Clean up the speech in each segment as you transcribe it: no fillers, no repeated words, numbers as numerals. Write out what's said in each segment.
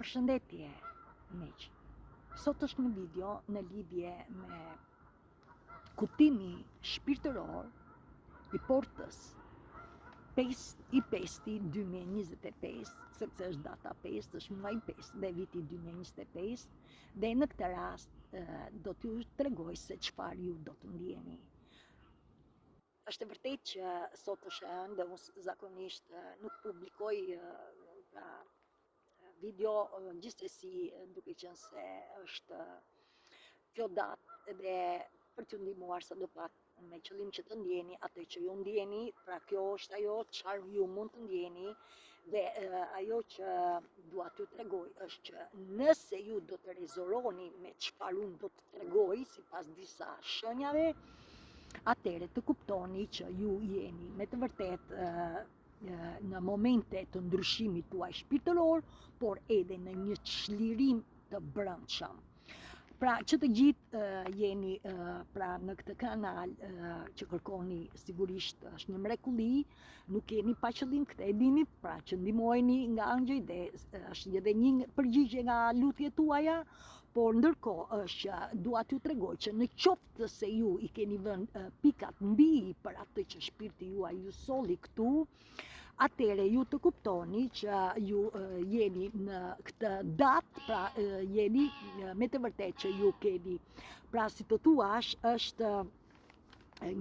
Përshëndetje, miq. Sot është një video në lidhje me kuptimi shpirtëror i portës 5/5/2025, sepse është data 5, është muaji 5 dhe viti 2025, dhe në këtë rast do t'ju tregoj se çfarë ju do të ndjeni. Është e vërtetë që sot është ëndë dhe unë zakonisht nuk publikoj video, gjithsesi duke qenë se është kjo datë dhe për t'ju ndihmuar sadopak me qëllim që të ndjeni atë që ju ndjeni, pra kjo është ajo çfarë ju mund të ndjeni dhe ajo që dua t'ju tregoj është që nëse ju do të rezononi me çfarë unë do të tregoj sipas disa shenjave, atëherë të kuptoni që ju jeni me të vërtetë në momente të ndryshimit tuaj shpirtëror, por edhe në një çlirim të brendshëm. Pra që të gjithë jeni pra në këtë kanal që kërkoni, sigurisht është një mrekulli, nuk jeni pa qëllim, këtë e dini, pra që ndihmojeni nga angjëj dhe është edhe një përgjigje nga lutjet tuaja, por ndërkohë është që dua t'ju tregoj që në qoftë se ju i keni vënë pikat mbi për atë që shpirti juaj ju solli këtu, atëherë ju të kuptoni që ju jeni në këtë datë, pra jeni me të vërtetë që ju keni, pra si të thuash, është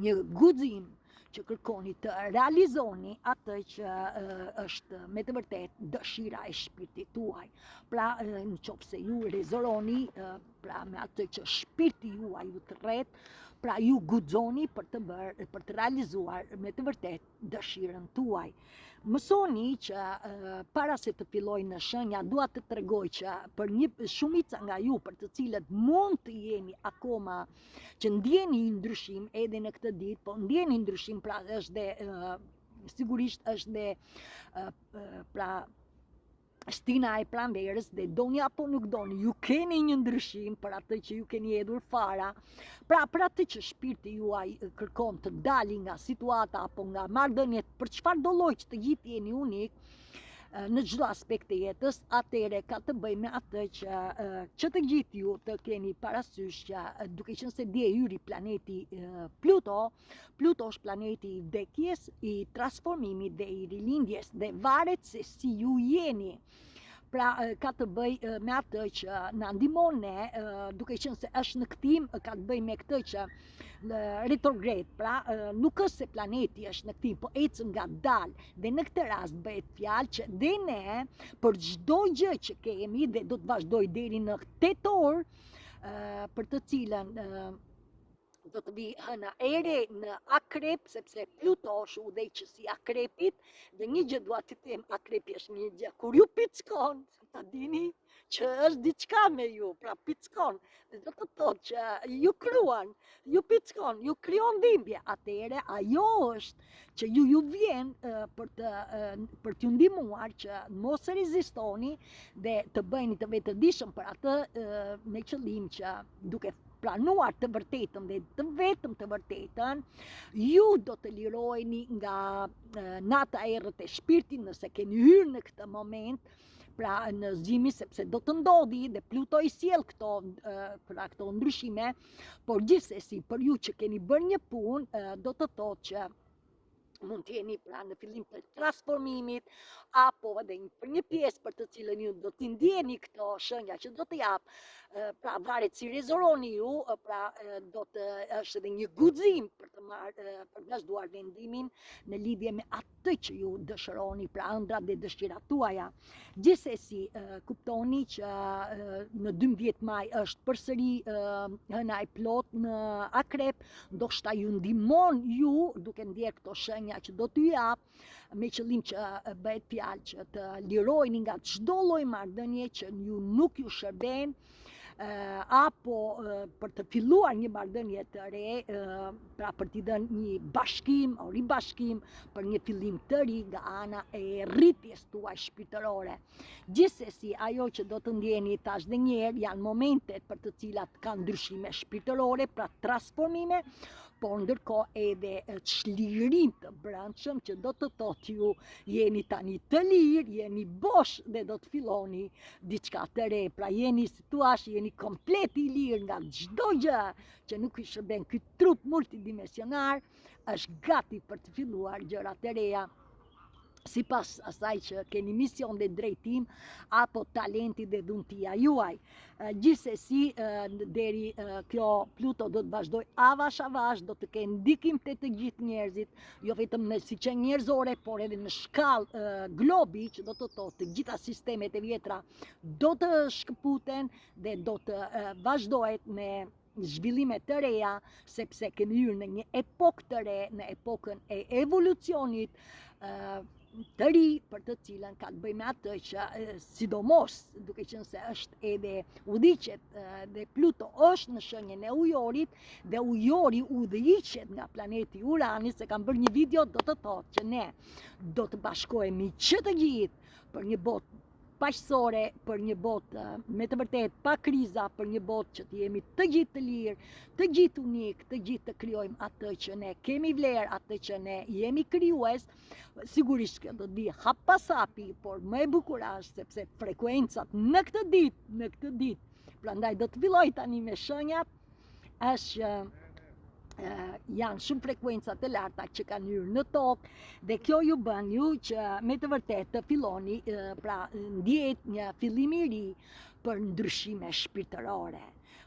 një guxim që kërkoni të realizoni atë që është me të vërtetë dëshira e shpirtit tuaj. Pra në qoftë se ju rezononi pra me atë që shpirti juaj ju thret, pra ju guxoni për të realizuar me të vërtetë dëshirën tuaj. Mësoni që para se të filloj në shenja, dua të tregoj që për një shumica nga ju për të cilët mund të jeni akoma që ndjeni ndryshim edhe në këtë ditë, po ndjeni ndryshim, pra është dhe sigurisht është dhe pra stina e pranverës dhe doni apo nuk doni, ju keni një ndryshim për atë që ju keni hedhur fara, pra për atë që shpirti juaj kërkon të dali nga situata apo nga marrëdhëniet, për çfarë do lloj që të gjithë jeni unik në çdo aspekt të jetës, atëherë ka të bëjë me atë që të gjithë ju të keni parasysh që duke qenë se dje hyri planeti Pluto është planeti i vdekjes, i transformimit dhe i rilindjes, dhe varet se si ju jeni. Pra ka të bëj me atë që na ndihmon ne, duke qenë se është në kthim, ka të bëj me këtë që retrogred, pra nuk është se planeti është në kthim, po ecën ngadalë, dhe në këtë rast bëhet fjalë që dhe ne për çdo gjë që kemi dhe do të vazhdoj deri në tetor, për të cilën do të vi hëna ere në akrep, sepse Pluto është udhëheqësi i akrepit, dhe një gjë dua t'i them, akrepi është një gjë kur ju pickon, ta dini që është diçka me ju, pra pickon, dhe do të thotë që ju kruan, ju pickon, ju krijon dhimbje, atëherë ajo është që ju vjen për t'ju ndihmuar që mos rezistoni dhe të bëheni të vetëdijshëm për atë, me qëllim që duke planuar të vërtetën dhe vetëm të vërtetën, ju do të liroheni nga nata errët e shpirtit nëse keni hyrë në këtë moment, pra në zgjimi, sepse do të ndodhi dhe Pluto i sjell këto ndryshime, por gjithsesi për ju që keni bërë një punë, do të thotë që mund t'jeni pra në fillim të transformimit, apo edhe për një pjesë për të cilën ju do t'i ndjeni këto shenja që do të jap, pra varet si rezononi ju, pra do të është edhe një guxim për të vazhduar vendimin në lidhje me atë që ju dëshironi, pra ëndrat dhe dëshirat tuaja. Gjithsesi kuptoni që në 12 maj është përsëri hëna e plot në akrep, ndoshta ju ndihmon ju duke ndjer këto shenja që do t'ju jap, me qëllim që bëhet fjalë që të liroheni nga çdo lloj marrëdhënie që ju nuk ju shërben, apo për të filluar një marrëdhënie të re, pra për t'i dhënë një bashkim o ribashkim për një fillim të ri nga ana e rritjes tuaj shpirtërore. Gjithsesi, ajo që do të ndjeni, tash dhe një herë, janë momentet për të cilat kanë ndryshime shpirtërore, pra transformime, por ndërkohë edhe çlirim të brendshëm që do të thotë ju jeni tani të lirë, jeni bosh dhe do të filloni diçka të re. Pra jeni situash, jeni komplet i lirë nga çdo gjë që nuk i shërben. Ky trup multidimensionar është gati për të filluar gjëra të reja, sipas asaj që keni mision dhe drejtim apo talenti dhe dhuntia juaj. Gjithsesi, deri kjo Pluto do të vazhdoj avash, do të kenë ndikim te të gjithë njerëzit, jo vetëm në siçe njerëzore, por edhe në shkallë globi, që do të thotë të gjitha sistemet e vjetra do të shkëputen dhe do të vazhdohet me zhvillime të reja, sepse kemi hyrë në një epokë të re, në epokën e evolucionit të ri, për të cilën ka të bëjmë atë që sidomos duke qenë se është edhe udhëhiqet dhe Pluto është në shenjën e ujorit dhe ujori udhëhiqet nga planeti Urani, se kam bërë një video, do të thotë që ne do të bashkohemi që të gjithë për një botë paqësore, për një botë me të vërtet pa kriza, për një botë që të jemi të gjithë të lirë, të gjithë unik, të gjithë të krijojmë atë që ne kemi vlerë, atë që ne jemi krijues. Sigurisht që do të vi hap pas hapi, por më e bukur është sepse frekuencat në këtë ditë, prandaj do të filloj tani me shenjat, është janë shumë frekuenca të larta që kanë hyrë në tokë dhe kjo ju bën ju që me të vërtet të filloni pra ndjet një fillim i ri për ndryshime shpirtërore.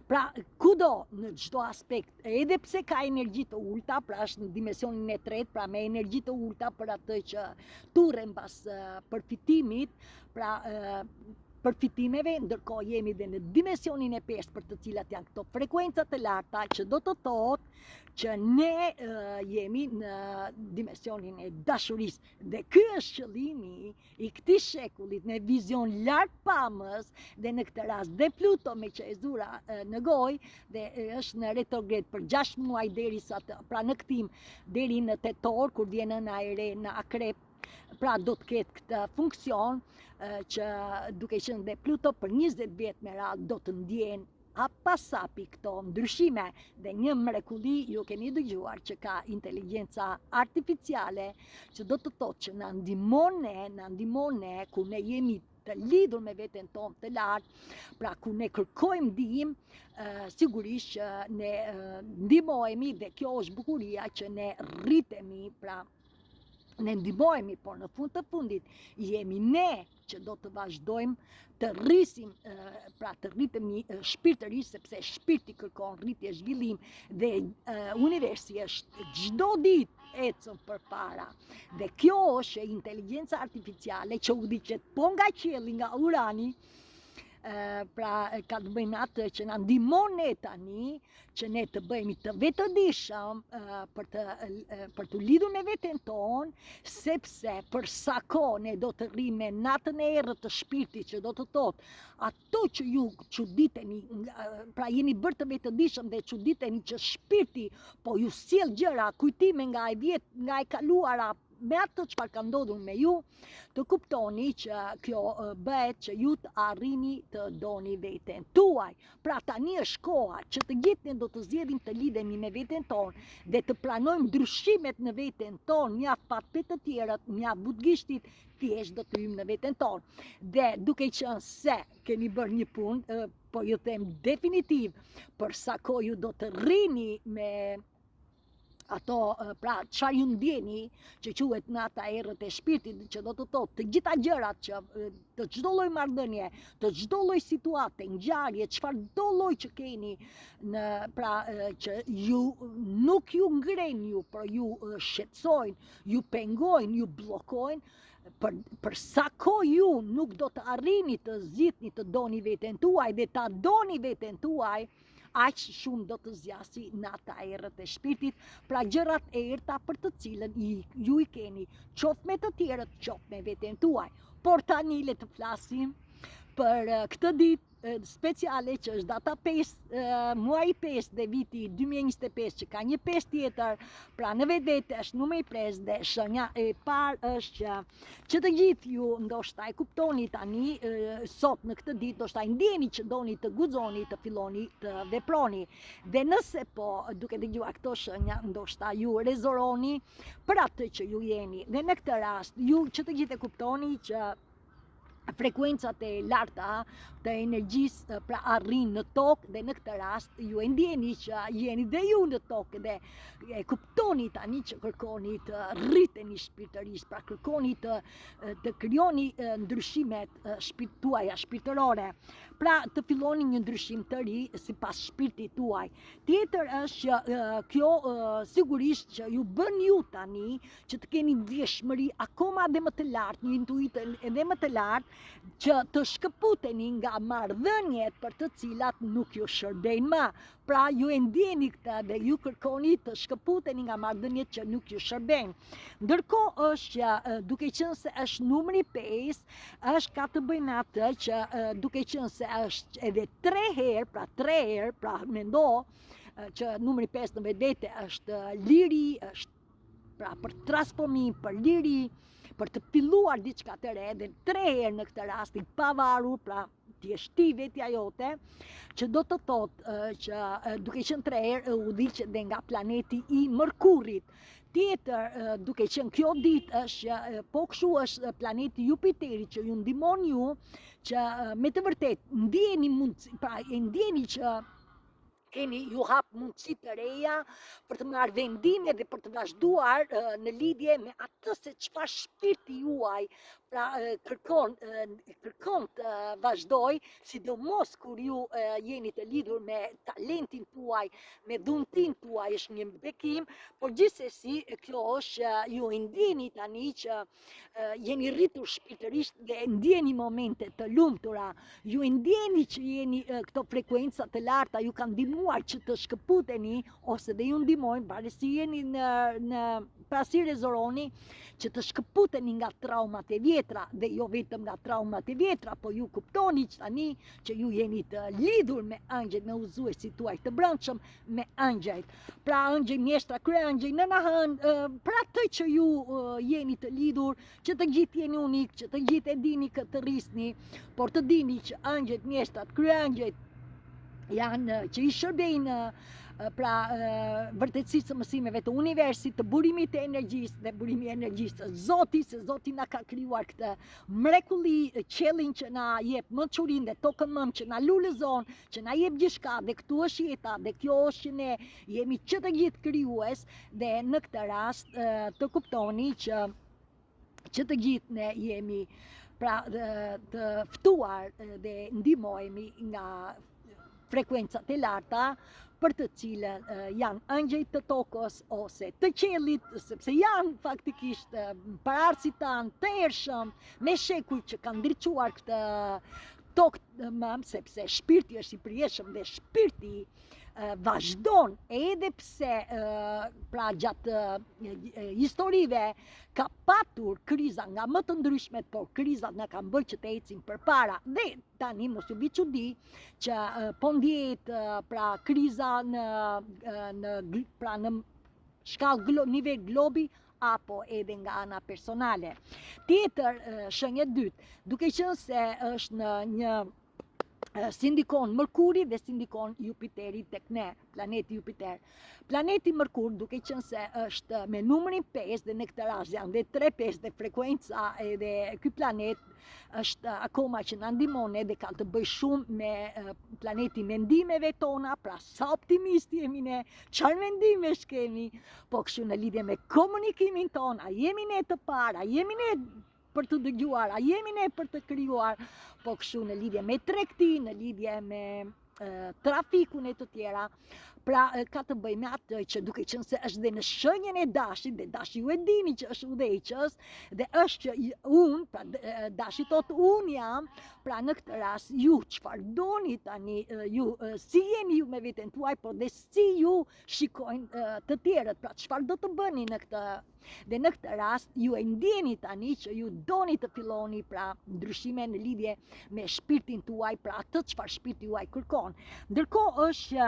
Pra kudo në çdo aspekt, edhe pse ka energji të ulta, pra është në dimensionin e tretë, pra me energji të ulta për atë që turren pas përfitimit, pra përfitimeve, ndërkohë jemi dhe në dimensionin e pestë, për të cilat janë këto frekuencat të larta, që do të thotë që ne jemi në dimensionin e dashurisë. Dhe ky është qëllimi i këtij shekullit, në vizion lart pamës, dhe në këtë rast dhe Pluto me qezura në gojë, dhe është në retrogred për 6 muaj derisa pra në kthim deri në tetor, kur vjen nëna e re në akrep. Pra do të ketë këtë funksion që duke qenë dhe Pluto për 20 vjet me radhë do të ndjen hapasapi këto ndryshime. Dhe një mrekulli ju keni dëgjuar që ka inteligjenca artificiale, që do të thotë që na ndihmon ne ku ne jemi të lidhur me veten tonë të lartë, pra ku ne kërkojmë ndihmë, sigurisht që ne ndihmohemi dhe kjo është bukuria që ne rritemi, pra ne ndihmohemi, por në fund të fundit jemi ne që do të vazhdojmë të rrisim, pra të rritemi shpirtërisht, sepse shpirti kërkon rritje, zhvillim dhe universi është çdo ditë ecën përpara. Dhe kjo është inteligjenca artificiale që udhëhiqet po nga qielli, nga Urani, pra ka të bëjmë atë që na ndihmon ne tani që ne të bëhemi të vetëdijshëm për të lidhur me veten tonë, sepse për sa kohë ne do të rrimë me natën e errët të shpirtit, që do të thotë ato që ju çuditeni, pra jeni bërë të vetëdijshëm dhe çuditeni që shpirti po ju sjell gjëra, kujtime nga e kaluara, me atë çfarë ka ndodhur me ju, të kuptoni që kjo bëhet që ju të arrini të doni veten tuaj. Pra tani është koha që të gjithë ne do të zgjedhim të lidhemi me veten tonë dhe të pranojmë ndryshimet në veten tonë, mjaft pa të tjerët, mjaft budgishtit, thjesht do të hyjmë në veten tonë. Dhe duke qenë se keni bërë një punë, po ju them definitiv, për sa kohë ju do të rrini me ato, pra çfarë ju ndjeni, që quhet nata e errët e shpirtit, që do të thotë të gjitha gjërat që të çdo lloj marrëdhënie, të çdo lloj situate, ngjarje, çfarëdo lloj që keni në, pra që ju nuk ju ngren ju, por ju shqetësojnë, ju pengojnë, ju bllokojnë, për sa kohë ju nuk do të arrini të zgjidhni të doni veten tuaj dhe ta doni veten tuaj, aq shumë do të zgjasi nata e errët e shpirtit, pra gjërat e errta për të cilën ju i keni, qoftë me të tjerët, qoftë me veten tuaj. Por tani le të flasim për këtë ditë speciale që është data 5, muaji 5 dhe viti 2025 që ka një 5 tjetër, pra në vetvete është numri 5 dhe shenja e parë është që të gjithë ju ndoshta e kuptoni tani sot në këtë ditë, ndoshta ndjeni që doni të guxoni, të filloni të veproni. Dhe nëse po duke dëgjuar këto shenja, ndoshta ju rezoroni për atë që ju jeni. Dhe në këtë rast, ju që të gjithë e kuptoni që frekuencat e larta të energjisë pra arrin në tokë dhe në këtë rast ju e ndjeni që jeni dhe ju në tokë dhe e kuptoni tani që kërkoni të rriteni shpirtërisht, pra kërkoni të krijoni ndryshimet tuaja shpirtërore, pra të filloni një ndryshim të ri sipas shpirtit tuaj. Tjetër është që kjo sigurisht që ju bën ju tani që të keni ndjeshmëri akoma dhe më të lartë, një intuitë edhe më të lartë, që të shkëputeni nga marrëdhëniet për të cilat nuk ju shërbejnë më. Pra ju e ndjeni këtë dhe ju kërkoni të shkëputeni nga marrëdhëniet që nuk ju shërbejnë. Ndërkohë është që duke qenë se është numri 5, është ka të bëjnë atë që duke qenë se është edhe 3 herë, pra mendo që numri 5 në vetvete është liri, është pra për transformim, për liri, për të filluar diçka të re, dhe 3 herë në këtë rast i pavarur, pra ti je ti vetja jote, që do të thotë që duke qenë 3 herë udhëhiqet dhe nga planeti i Mërkurit. Tjetër, duke qenë kjo ditë është po kështu është planeti Jupiteri që ju ndihmon ju që me të vërtet ndjeni mundësi, pra e ndjeni që keni ju hap mundësi të reja për të marrë vendime dhe për të vazhduar në lidhje me atë se çfarë shpirti juaj pra kërkon të vazhdoj, sidomos kur ju jeni të lidhur me talentin tuaj, me dhuntin tuaj, është një bekim, por gjithsesi kjo është ju ndjeni tani që jeni rritur shpirtërisht dhe ndjeni momente të lumtura, ju ndjeni që jeni këto frekuenca të larta, ju kanë ndihmuar që të shkëputeni ose dhe ju ndihmojnë, baresi jeni në pasi rezoroni që të shkëputeni nga traumat e vjetra dhe jo vetëm nga traumat e vjetra, po ju kuptoni që tani që ju jeni të lidhur me angjëjt, me udhëzuesit tuaj të brendshëm, me angjëjt. Pra angjëj mjeshtra, kryeangjëj, nënahën, pra atë që ju jeni të lidhur, që të gjithë jeni unik, që të gjithë e dini këtë rrisni, por të dini që angjëjt mjeshtrat, kryeangjëjt janë që i shërbejnë pra vërtetësisë së mësimeve të universit, të burimit të energjisë dhe burimi i energjisë Zoti, se Zoti na ka krijuar këtë mrekulli, qellin që na jep mençurinë dhe tokën mëm që na lulëzon, që na jep gjithçka dhe këtu është jeta dhe kjo është që ne jemi që të gjithë krijues dhe në këtë rast të kuptoni që të gjithë ne jemi pra të ftuar dhe ndihmohemi nga frekuencat e larta për të cilën janë angjëjt të tokës ose të qiellit, sepse janë faktikisht paraardhësit tanë të ershëm me shekuj që kanë ndriçuar këtë tokë mëm, sepse shpirti është i përjetshëm dhe shpirti vazhdon edhe pse pra gjatë historive ka patur kriza nga më të ndryshmet, por krizat na kanë bërë që të ecim përpara dhe tani mos ju bi çudi që po ndjehet pra kriza në shkallë nivel globi apo edhe nga ana personale. Tjetër shenjë dytë, duke qenë se është në një sindikon Mërkuri dhe sindikon Jupiteri tek ne, planeti Jupiter. Planeti Mërkur, duke qenë se është me numrin 5 dhe në këtë rast janë dhe 3-5 dhe frekuenca edhe ky planet është akoma që na ndihmon edhe ka të bëj shumë me planeti mendimeve tona, pra sa optimisti jemi ne, çfarë mendime kemi, po kështu në lidhje me komunikimin ton, a jemi ne të parë, a jemi ne për të dëgjuar, a jemi ne për të krijuar, po kështu në lidhje me tregti, në lidhje me trafikun e të tjera, pra ka të bëjë me atë që duke qenë se është dhe në shenjën e Dashit, dhe Dashi ju e dini që është udhëheqës, dhe është që unë, pra Dashi thotë unë jam, pra në këtë rast ju çfarë doni tani, ju si jeni ju me veten tuaj, por dhe si ju shikojnë të tjerët, pra çfarë do të bëni në këtë. Dhe në këtë rast ju e ndjeni tani që ju doni të filloni pra ndryshime në lidhje me shpirtin tuaj, pra atë çfarë shpirti juaj kërkon. Ndërkohë është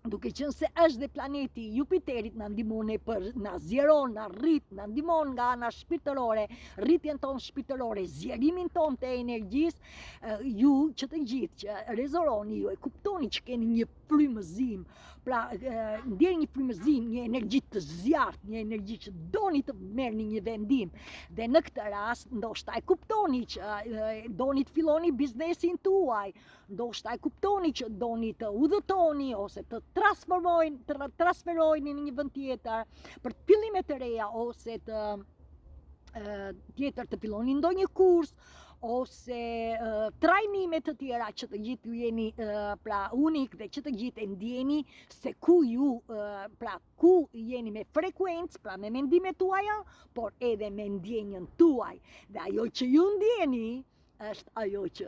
duke qenë se është dhe planeti Jupiterit na ndihmon na zjeron, na rrit, na ndihmon nga ana shpirtërore, rritjen tonë shpirtërore, zjerimin tonë të energjisë, ju që të gjithë që rezoroni, ju e kuptoni që keni një frymëzim, pra ndjeni një frymëzim, një energji të zjarrt, një energji që doni të merrni një vendim. Dhe në këtë rast ndoshta e kuptoni që doni të filloni biznesin tuaj, ndoshta e kuptoni që doni të udhëtoni ose të transferojni në një vend tjetër për fillime të reja ose të filloni ndonjë kurs ose trajnime të tjera që të gjithë ju jeni pra unik dhe që të gjithë e ndjeni se ku ju pra ku jeni me frekuencë, pra me mendimet tuaja, por edhe me ndjenjën tuaj. Dhe ajo që ju ndjeni është ajo që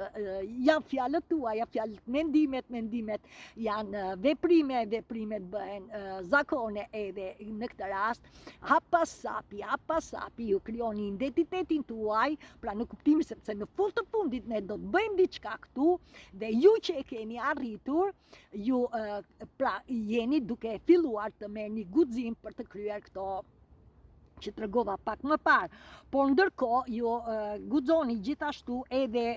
janë fjalët tuaja, fjalët mendimet janë veprimet bëhen zakone, edhe në këtë rast hapa sapi ju krijoni identitetin tuaj, pra në kuptimin sepse në fund të fundit ne do të bëjmë diçka këtu dhe ju që e keni arritur, ju pra jeni duke filluar të merrni guxim për të kryer këto që tregova pak më parë, por ndërkohë ju guxoni gjithashtu edhe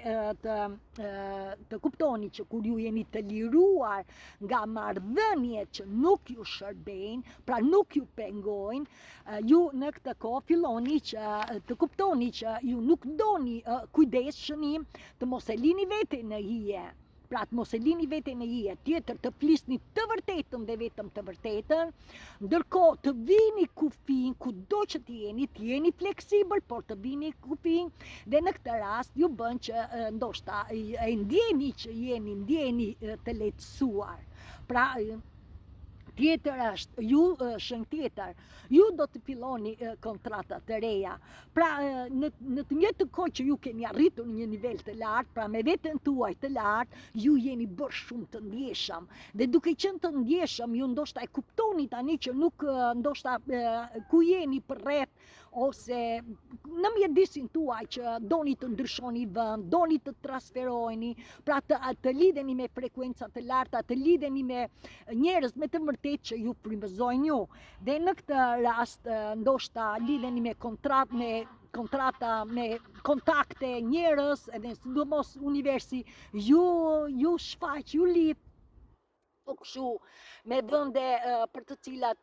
të kuptoni që kur ju jeni të liruar nga marrëdhëniet që nuk ju shërbejnë, pra nuk ju pengojnë, ju në këtë kohë filloni që të kuptoni që ju nuk doni kujdes, shënim, të mos e lini veten në hije. Pra të mos e lini veten në hije, tjetër të flisni të vërtetën dhe vetëm të vërtetën, ndërkohë të vini kufin, kudo që t'jeni fleksibël, por të vini kufin, dhe në këtë rast ju bën që ndoshta e ndjeni që ndjeni të lehtësuar. Pra tjetër është, shëng tjetër, ju do të filloni kontrata të reja. Pra në të njëjtën kohë që ju keni arritur në një nivel të lartë, pra me veten tuaj të lartë, ju jeni bërë shumë të ndjeshëm. Dhe duke qenë të ndjeshëm, ju ndoshta e kuptoni tani që nuk ndoshta ku jeni përreth ose në mjedisin tuaj që doni të ndryshoni vend, doni të transferojni, pra të lidheni me frekuenca të larta, të lidheni me njerëz me të vërtet që ju frymëzojnë ju. Dhe në këtë rast ndoshta lidheni me kontrata, me kontakte njerëz, edhe sidomos universi, ju shfaq, ju lidh po kështu me vende për të cilat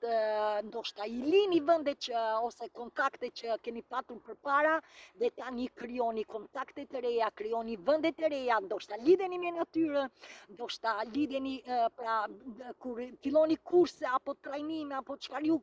ndoshta i lini vende ose kontakte që keni patur përpara dhe tani krijoni kontakte të reja, krijoni vende të reja, ndoshta lidheni me natyrën, ndoshta lidheni pra kur filloni kurse apo trajnime apo çfarë ju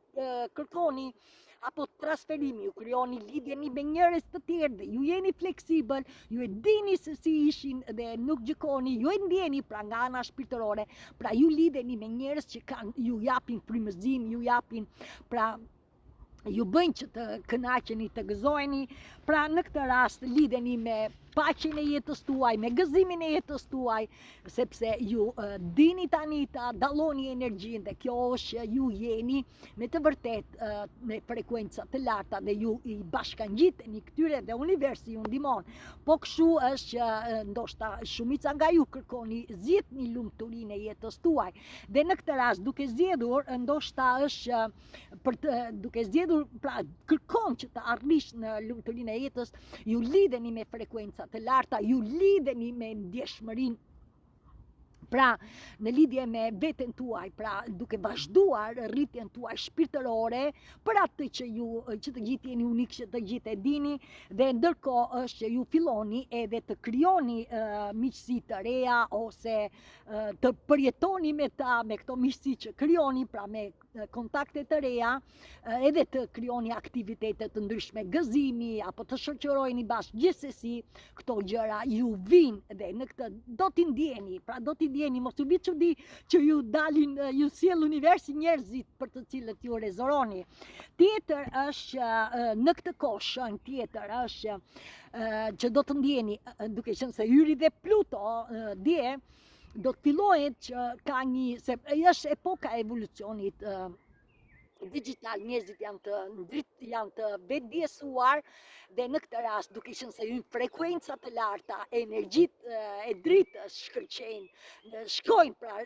kërkoni, apo transferimi, ju krijoni lidhjeni me njerëz të tjerë dhe ju jeni fleksibël, ju e dini se si ishin dhe nuk gjykoni, ju e ndjeni pra nga ana shpirtërore, pra ju lidheni me njerëz që ju japin frymëzim, ju japin pra ju bëjnë që të kënaqeni, të gëzojeni, pra në këtë rast lidheni me paqen e jetës tuaj, me gëzimin e jetës tuaj, sepse ju dini tani ta dalloni energjinë dhe kjo është që ju jeni me të vërtet me frekuenca të larta dhe ju i bashkangjiteni këtyre dhe universi ju ndihmon. Po kështu është që ndoshta shumica nga ju kërkoni zgjidhni lumturinë e jetës tuaj. Dhe në këtë rast duke zgjedhur ndoshta është duke zgjedhur pra kërkon që të arrish në lumturinë e jetës, ju lidheni me frekuenca të larta, ju lidheni me ndjeshmërinë, pra në lidhje me veten tuaj, pra duke vazhduar rritjen tuaj shpirtërore, për atë që të gjithë jeni unik, që të gjithë e dini, dhe ndërkohë është që ju filloni edhe të krijoni miqësi të reja ose të përjetoni me ta, me këto miqësi që krijoni, pra me kontakte të reja, edhe të krijoni aktivitete të ndryshme, gëzimi apo të shoqërojeni bashkë, gjithsesi këto gjëra ju vinë dhe në këtë do t'i ndjeni, pra do t'i ndjeni, mos u bë çudi që ju dalin, ju sjell universi njerëzit për të cilët ju rezoroni. Tjetër është në këtë kohë tjetër është që do të ndjeni, duke qenë se Hyri dhe Pluto dje do të fillohet që ka se është epoka e evolucionit digital, njerëzit janë të vetëdijsuar dhe në këtë rast duke qenë se hyn frekuenca të larta, energjitë e dritës shkëlqejnë, shkojnë pra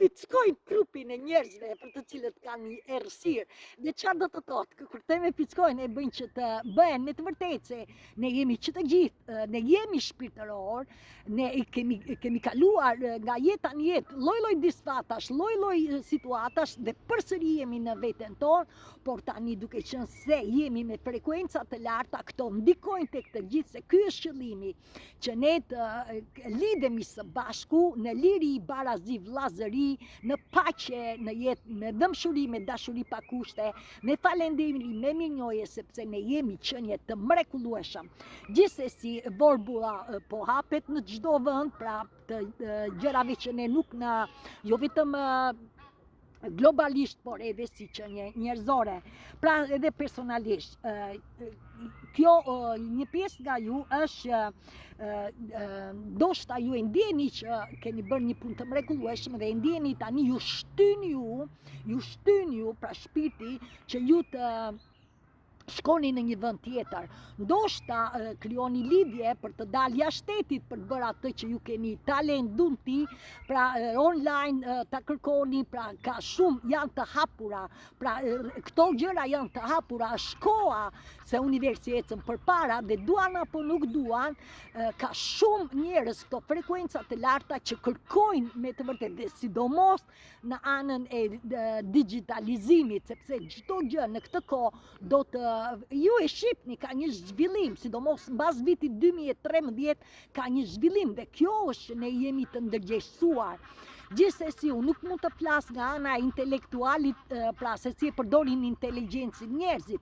fickojnë trupin e njerëzve për të cilët kanë një errësirë. Dhe çfarë do të thotë? Kur themi fickojnë, e bëjnë që të bëhen në të vërtetë se ne jemi që të gjithë, ne jemi shpirtëror, ne kemi kaluar nga jeta në jetë lloj-lloj disfatash, lloj-lloj situatash dhe përsëri jemi në veten tonë, por tani duke qenë se jemi me frekuenca të larta, këto ndikojnë tek të gjithë, se ky është qëllimi, që ne të lidhemi së bashku në liri, barazi, vllazëri, në paqe, në jetë, me dëmshuri, me dashuri pa kushte, me falënderim, me mirënjohje, sepse ne jemi qenie të mrekullueshëm. Gjithsesi, borbula po hapet në çdo vend, pra të gjërave që ne nuk jo vetëm globalisht, por edhe si që njerëzore. Pra edhe personalisht, kjo një pjesë nga ju është ndoshta ju e ndjeni që keni bërë një punë të mrekullueshme dhe e ndjeni tani ju shtyn ju pra shpirti që ju të shkoni në një vend tjetër. Ndoshta krijoni lidhje për të dalë jashtë shtetit për të bërë atë që ju keni talent, dunti, pra online ta kërkoni, pra ka shumë janë të hapura. Pra këto gjëra janë të hapura, është koha se universi ecën përpara dhe duan apo nuk duan, ka shumë njerëz këto frekuenca të larta që kërkojnë me të vërtetë, dhe sidomos në anën e digitalizimit, sepse çdo gjë në këtë kohë do të ju e shihni ka një zhvillim, sidomos mbas vitit 2013 ka një zhvillim dhe kjo është që ne jemi të ndërgjegjësuar. Gjithsesi, unë nuk mund të flas nga ana intelektualit, pra se si e përdorin inteligjencën njerëzit.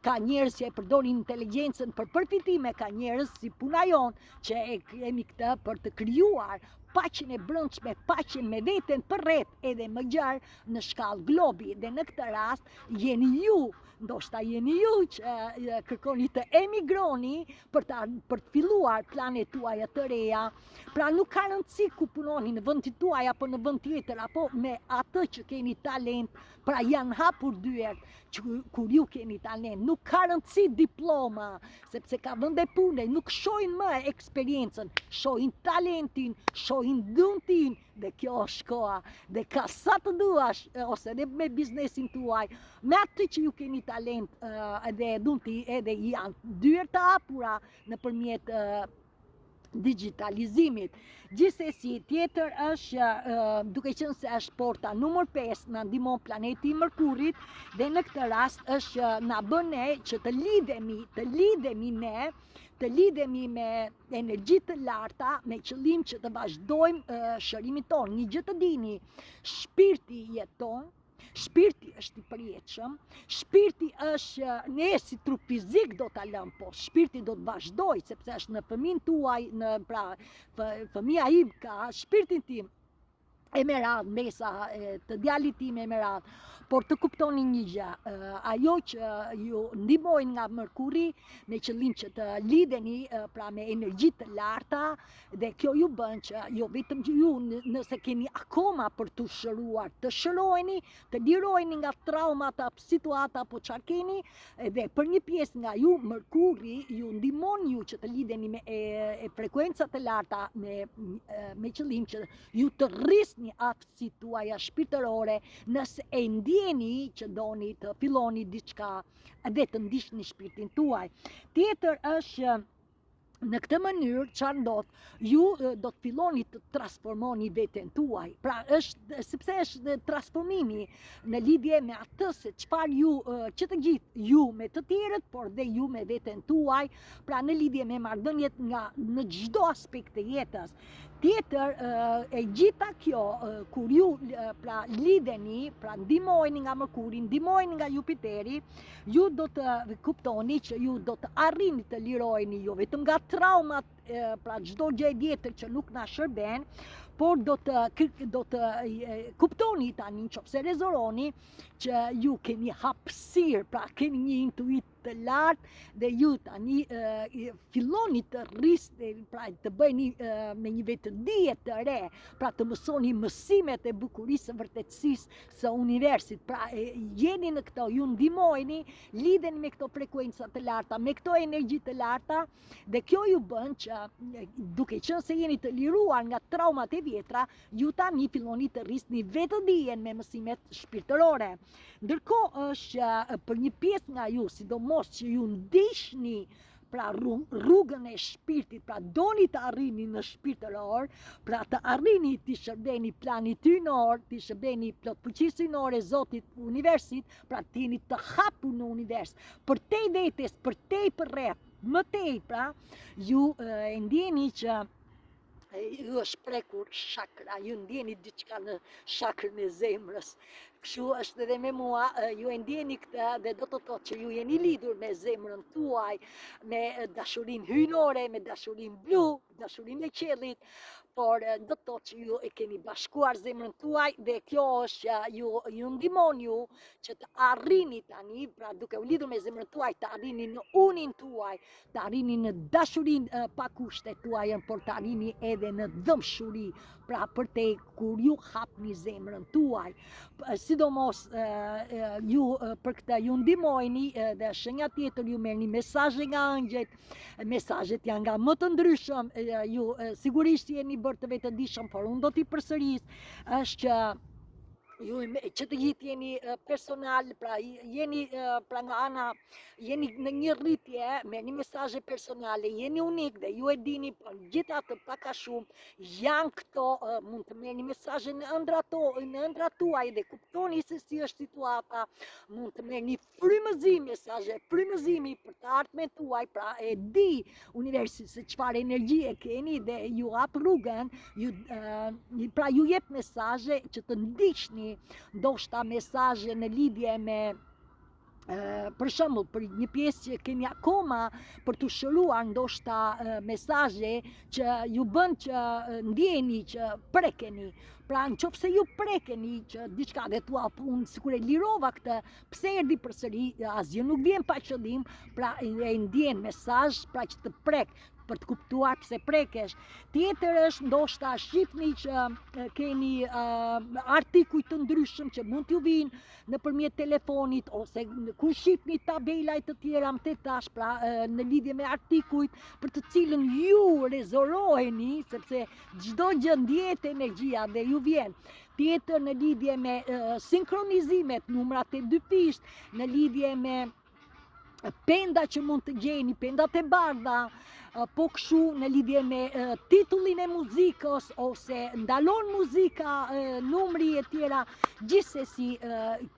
Ka njerëz që e përdorin inteligjencën për përfitime, ka njerëz si puna jonë që e kemi këtë për të krijuar paqen e brendshme, paqen me veten përreth edhe më gjarë në shkallë globi. Dhe në këtë rast jeni ju, ndoshta jeni ju që kërkoni të emigroni për të filluar planet tuaja të reja. Pra nuk ka rëndësi ku punoni, në vendin tuaj apo në vend tjetër, apo me atë që keni talent, pra janë hapur dyert kur ju keni talent. Nuk ka rëndësi diploma, sepse ka vende pune, nuk shohin më eksperiencën, shohin talentin, shohin duntin, dhe kjo është koha. Dhe ka sa të duash, ose edhe me biznesin tuaj, me atë që ju keni talent edhe dunti, edhe janë dyert të hapura nëpërmjet digitalizimit. Gjithsesi, tjetër është, duke qenë se është porta numër 5, na ndihmon planeti Mërkurit, dhe në këtë rast është na bën ne që të lidhemi me energji të larta, me qëllim që të vazhdojmë shërimin tonë. Një gjë të dini, shpirti jeton, shpirti është i përjetshëm, shpirti është, ne si trup fizik do ta lëm, po shpirti do të vazhdoj, sepse është në fëmin tuaj, pra fëmia im ka shpirtin tim e me radhë, mesa të djalit tim e me radhë. Por të kuptoni një gjë, ajo që ju ndihmojnë nga Mërkuri me qëllim që të lidheni pra me energji të larta, dhe kjo ju bën që jo vetëm ju nëse keni akoma për të shëruar, të shëroheni, të lirojeni nga traumat apo situata apo çfarë keni, dhe për një pjesë nga ju Mërkuri ju ndihmon ju që të lidheni me frekuenca të larta me qëllim që ju të rrisni aftësitë tuaja shpirtërore, nëse e ndjeni që doni të filloni diçka dhe të ndiqni shpirtin tuaj. Tjetër është në këtë mënyrë çfarë ndodh, ju do të filloni të transformoni veten tuaj. Pra sepse është transformimi në lidhje me atë se çfarë ju, që të gjithë ju me të tjerët, por dhe ju me veten tuaj, pra në lidhje me marrëdhëniet në çdo aspekt të jetës. Tjetër, e gjitha kjo, kur ju pra lidheni, pra ndihmojeni nga Mërkuri, ndihmojeni nga Jupiteri, ju do të kuptoni që ju do të arrini të liroheni jo vetëm nga traumat pra çdo gjë tjetër që nuk na shërben, por do të kuptoni tani nëse rezoloni që ju keni hapësirë, pra keni një intuit të lartë dhe ju tani filloni të rrisni, pra të bëni me një vetëdije të re, pra të mësoni mësimet e bukurisë së vërtetësisë së universit, pra jeni në këto, ju ndihmojeni, lidheni me këto frekuenca të larta, me këto energji të larta, dhe kjo ju bën që duke qenë se jeni të liruar nga traumat e vjetra, ju tani filloni të rrisni vetëdijen me mësimet shpirtërore. Ndërkohë është për një pjesë nga ju, sidomos që ju ndihni pra rrugën e shpirtit, pra doni të arrini në shpirtëror, pra të arrini të shërbeni planit hynor, të shërbeni plot fuqisënore Zotit universit, pra të jeni të hapur në univers, për te vetes, për te përreth, më tej, pra ju e ndjeni që ju është prekur shakra, ju ndjeni diçka në shakrën e zemrës. Kështu është edhe me mua, ju e ndjeni këtë dhe do të thotë që ju jeni lidhur me zemrën tuaj, me dashurinë hynore, me dashurinë blu, dashurinë e qiellit, por do të thotë që ju e keni bashkuar zemrën tuaj dhe kjo është që ju ndihmon ju që të arrini tani, pra duke u lidhur me zemrën tuaj, të arrini në unin tuaj, të arrini në dashurinë pa kushte tuaj, por të arrini edhe në dëmshuri, pra për te kur ju hapni zemrën tuaj. Sidomos ju për këtë ju ndihmojeni dhe shenja tjetër ju merrni mesazhe nga angjëjt, mesazhet janë nga më të ndryshëm, ju sigurisht jeni bërë të vetëdijshëm, por unë do t'i përsëris, është që ju që të gjithë jeni personal, pra jeni pra nga ana, jeni në një rritje me një mesazhe personale, jeni unik dhe ju e dini, por gjithatë pak a shumë janë këto, mund të merrni mesazhe në ëndrat tuaj dhe kuptoni se si është situata, mund të merrni frymëzim, mesazhe frymëzimi për të ardhmen tuaj, pra e di universi se çfarë energji e keni dhe ju hap rrugën, pra ju jep mesazhe që të ndiqni, ndoshta mesazhe në lidhje me për shembull, për një pjesë që keni akoma për të shëruar, ndoshta mesazhe që ju bën që ndjeni që prekeni. Pra nëse ju prekeni që diçka dhe thua, unë sikur e lirova këtë, pse erdhi përsëri, asgjë nuk vjen pa qëllim, pra e ndjen mesazh, pra që të prek, për të kuptuar pse prekesh. Tjetër është ndoshta shihni që keni artikuj të ndryshëm që mund t'ju vinë nëpërmjet telefonit, ose kur shihni tabela të tjera më tash, pra në lidhje me artikujt për të cilën ju rezoloheni, sepse çdo gjë ndjehet energjia dhe ju vjen. Tjetër në lidhje me sinkronizimet, numrat e dyfisht, në lidhje me penda që mund të gjeni, pendat e bardha, po kështu në lidhje me titullin e muzikës, ose ndalon muzika, numri e tjera, gjithsesi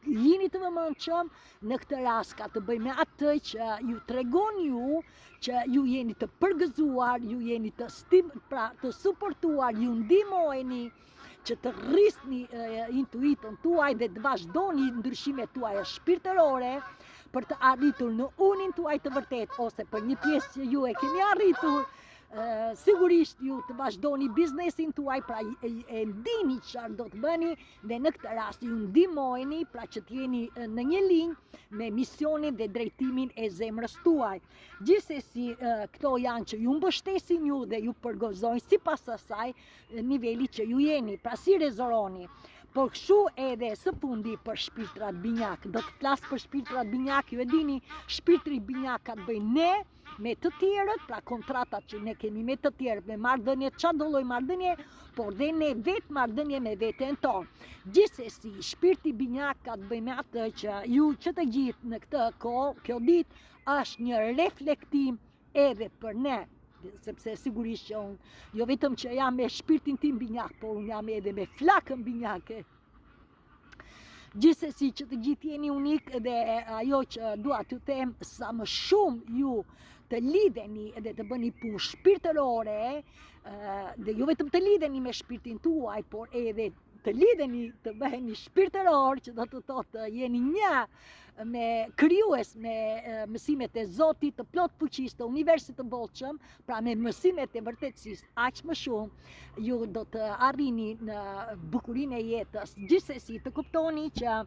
jini të vëmendshëm në këtë rast ka të bëjë me atë që ju tregon ju që ju jeni të përgëzuar, ju jeni të suportuar, ju ndihmojeni që të rrisni intuitën tuaj dhe të vazhdoni ndryshimet tuaja shpirtërore për të arritur në unin tuaj të vërtet, ose për një pjesë që ju e keni arritur, sigurisht ju të vazhdoni biznesin tuaj, pra e ndini çfarë do të bëni dhe në këtë rast ju ndihmojeni, pra që të jeni në një linjë me misionin dhe drejtimin e zemrës tuaj. Gjithsesi këto janë që ju mbështesin ju dhe ju përgozojnë sipas asaj niveli që ju jeni, pra si rezoloni. Por kështu edhe së fundi për shpirtrat binjak, do të flas për shpirtrat binjak, ju e dini, shpirtri binjak ka të bëjë ne me të tjerët, pra kontratat që ne kemi me të tjerët, me marrëdhënie, çdo lloj marrëdhënie, por dhe ne vetë marrëdhënie me veten tonë. Gjithsesi, shpirti binjak ka të bëjë me atë që ju që të gjithë në këtë kohë, kjo ditë është një reflektim edhe për ne, sepse sigurisht që unë jo vetëm që jam me shpirtin tim binjak, por unë jam edhe me flakën binjake. Gjithsesi që të gjithë jeni unik dhe ajo që dua t'ju them, sa më shumë ju të lidheni dhe të bëni punë shpirtërore, dhe jo vetëm të lidheni me shpirtin tuaj, por edhe të lidheni, të bëheni shpirtëror, që do të thotë jeni një me krijues, me mësimet e Zotit të plot fuqisë të universit të bollshëm, pra me mësimet e vërtetësisë, aq më shumë ju do të arrini në bukurinë e jetës. Gjithsesi të kuptoni që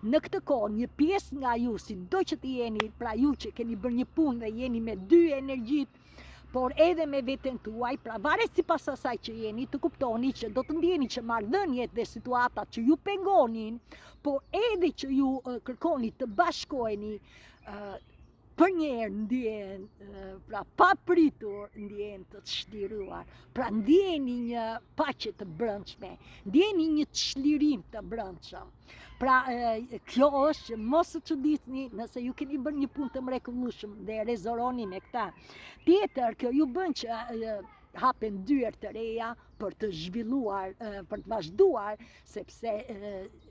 në këtë kohë një pjesë nga ju, sido që të jeni, pra ju që keni bërë një punë dhe jeni me dy energjitë, por edhe me veten tuaj, pra varet sipas asaj që jeni, të kuptoni që do të ndjeni që marrëdhëniet dhe situatat që ju pengonin, por edhe që ju kërkoni të bashkoheni, për njerë ndjen, pra pa pritur ndjen të çliruar, pra ndjeni një paqe të brendshme, ndjeni një çlirim të brendshëm. Pra kjo është që mos të çuditni nëse ju keni bërë një punë të mrekullueshëm dhe rezoroni me këtë. Tjetër, kjo ju bën që hapen dyert të reja për të zhvilluar, për të vazhduar, sepse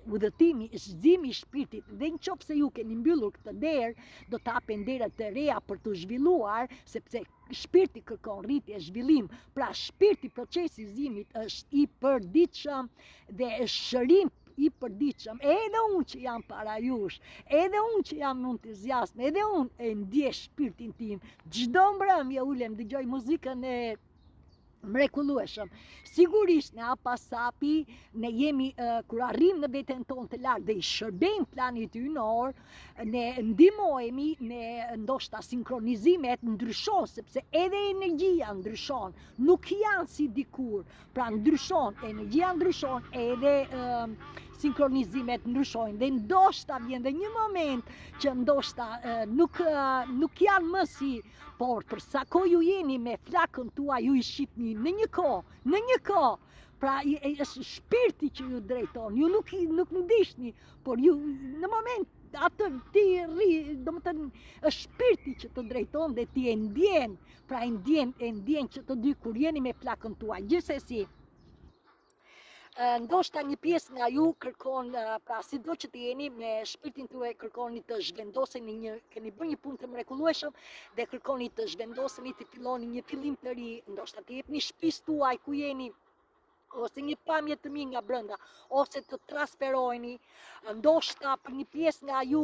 udhëtimi, zgjidhimi i shpirtit, dhe nëse ju keni mbyllur këtë derë, do të hapen dera të reja për të zhvilluar, sepse shpirti kërkon rritje, zhvillim. Pra shpirti, procesi i zgjidhimit është i përditshëm dhe është shërim i përditshëm. Edhe unë që jam para jush, edhe unë që jam entuziasme, edhe unë e ndjej shpirtin tim. Çdo mbrëmje ulem dëgjoj muzikën e mrekullueshëm. Sigurisht në apasapi ne jemi kur arrim në veten tonë të lartë dhe i shërbejmë planit hynor, ne ndihmohemi, ne ndoshta sinkronizimet ndryshon, sepse edhe energjia ndryshon, nuk janë si dikur. Pra ndryshon, energjia ndryshon, edhe sinkronizimet ndryshojnë, dhe ndoshta vjen dhe një moment që ndoshta nuk janë më si, por për sa kohë ju jeni me flakën tuaj, ju i shihni në një kohë, pra është shpirti që ju drejton, ju nuk ndihni, por ju në moment atë ti rri, domethënë është shpirti që të drejton dhe ti e ndjen, pra e ndjen që të dy kur jeni me flakën tuaj. Gjithsesi, ndoshta një pjesë nga ju kërkon, pra sido që të jeni me shpirtin tuaj, kërkoni të zhvendoseni keni bërë një punë të mrekullueshëm dhe kërkoni të zhvendoseni, të filloni një fillim të ri, ndoshta të jepni shtëpisë tuaj ku jeni, ose një pamje të mirë nga brenda, ose të transferoheni, ndoshta për një pjesë nga ju,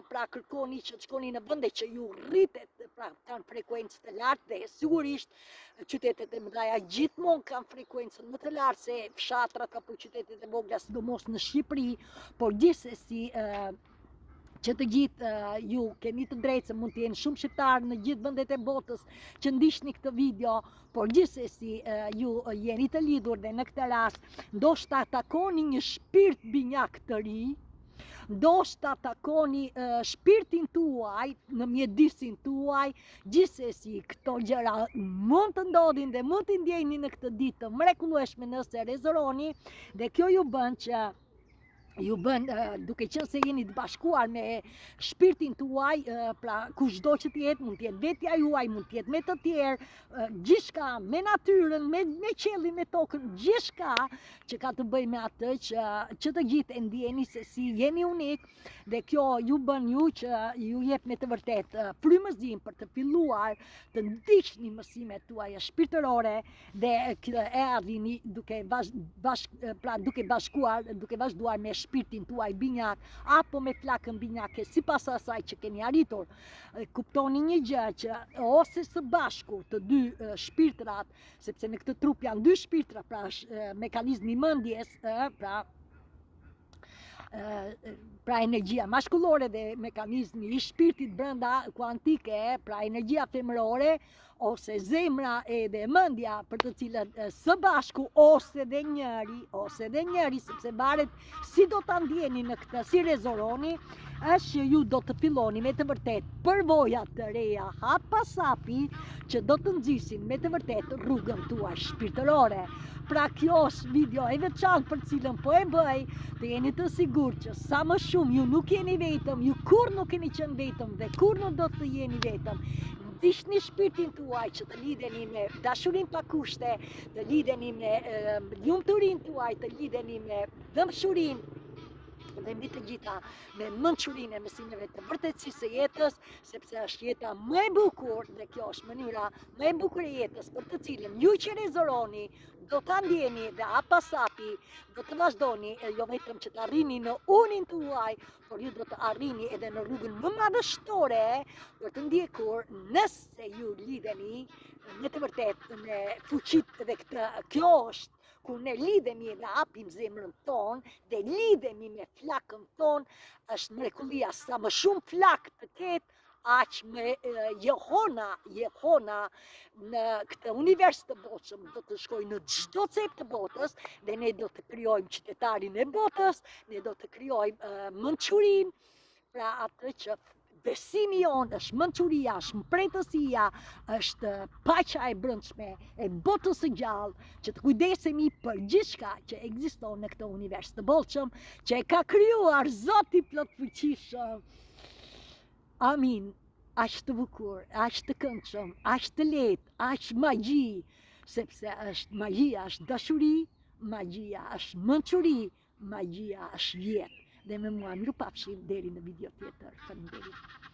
pra kërkoni që të shkoni në vende që ju rritet, pra kanë frekuencë të lartë, dhe sigurisht qytetet e mëdha gjithmonë kanë frekuencën më të lartë se fshatrat apo qytetet e vogla, sidomos në Shqipëri, por gjithsesi që të gjithë ju keni të drejtë, se mund të jenë shumë shqiptarë në gjithë vendet e botës që ndiqni këtë video, por gjithsesi ju jeni të lidhur dhe në këtë rast ndoshta takoni një shpirt binjak të ri, ndoshta takoni shpirtin tuaj në mjedisin tuaj. Gjithsesi këto gjëra mund të ndodhin dhe mund të ndjeni në këtë ditë të mrekullueshme nëse rezoroni, dhe kjo ju bën që duke qenë se jeni të bashkuar me shpirtin tuaj, pra kushdo që të jetë, mund të jetë vetja juaj, mund të jetë me të tjerë, gjithçka, me natyrën, me qiellin, me tokën, gjithçka që ka të bëjë me atë që të gjithë e ndjeni se si jeni unik, dhe kjo ju bën ju që ju jep me të vërtet frymëzim për të filluar të ndiqni mësimet tuaja shpirtërore dhe e arrini duke bashkuar, duke vazhduar me shpirtin tuaj binjak, apo me flakën binjake, sipas asaj që keni arritur. Kuptoni një gjë, që ose së bashku të dy shpirtrat, sepse në këtë trup janë dy shpirtra, pra mekanizmi i mendjes, pra energjia maskullore dhe mekanizmi i shpirtit brenda kuantike, pra energjia femërore, ose zemra edhe mendja, për të cilën së bashku ose dhe njëri, sepse varet si do ta ndjeni në këtë, si rezoroni, është që ju do të filloni me të vërtet përvoja të reja hap pas hapi, që do të nxisin me të vërtet rrugën tuaj shpirtërore. Pra kjo është video e veçantë për cilën po e bëj, të jeni të sigurt që sa më shumë ju nuk jeni vetëm, ju kur nuk keni qenë vetëm dhe kur nuk do të jeni vetëm. Ndiqni shpirtin tuaj që të lidheni me dashurinë pa kushte, të lidheni me lumturinë tuaj, të lidheni me dëmshurinë, Dhe mbi të gjitha me mençurinë e mësimeve të vërtetësisë së jetës, sepse është jeta më e bukur dhe kjo është mënyra më e bukur e jetës për të cilën ju që rezoroni do ta ndjeni dhe apasapi do të vazhdoni jo vetëm që të arrini në unin tuaj, por ju do të arrini edhe në rrugën më madhështore për të ndjekur nëse ju lidheni me të vërtet me fuqitë dhe kjo është kur ne lidhemi dhe hapim zemrën tonë dhe lidhemi me flakën tonë, është mrekullia sa më shumë flak të ketë, aq me Jehona në këtë univers të botshëm do të shkojë në çdo cep të botës dhe ne do të krijojmë qytetarin e botës, ne do të krijojmë mençurinë, pra atë që besimi jonë është mençuria, është mpretësia, është paqja e brendshme e botës së gjallë, që të kujdesemi për gjithçka që ekziston në këtë univers të bollshëm, që e ka krijuar Zoti plot fuqishëm. Amin. Aq të bukur, aq të këndshëm, aq të lehtë, aq magji, sepse magjia është dashuri, magjia është mençuri, magjia është jetë. Dhe me mua mirupafshim deri në video tjetër. Faleminderit.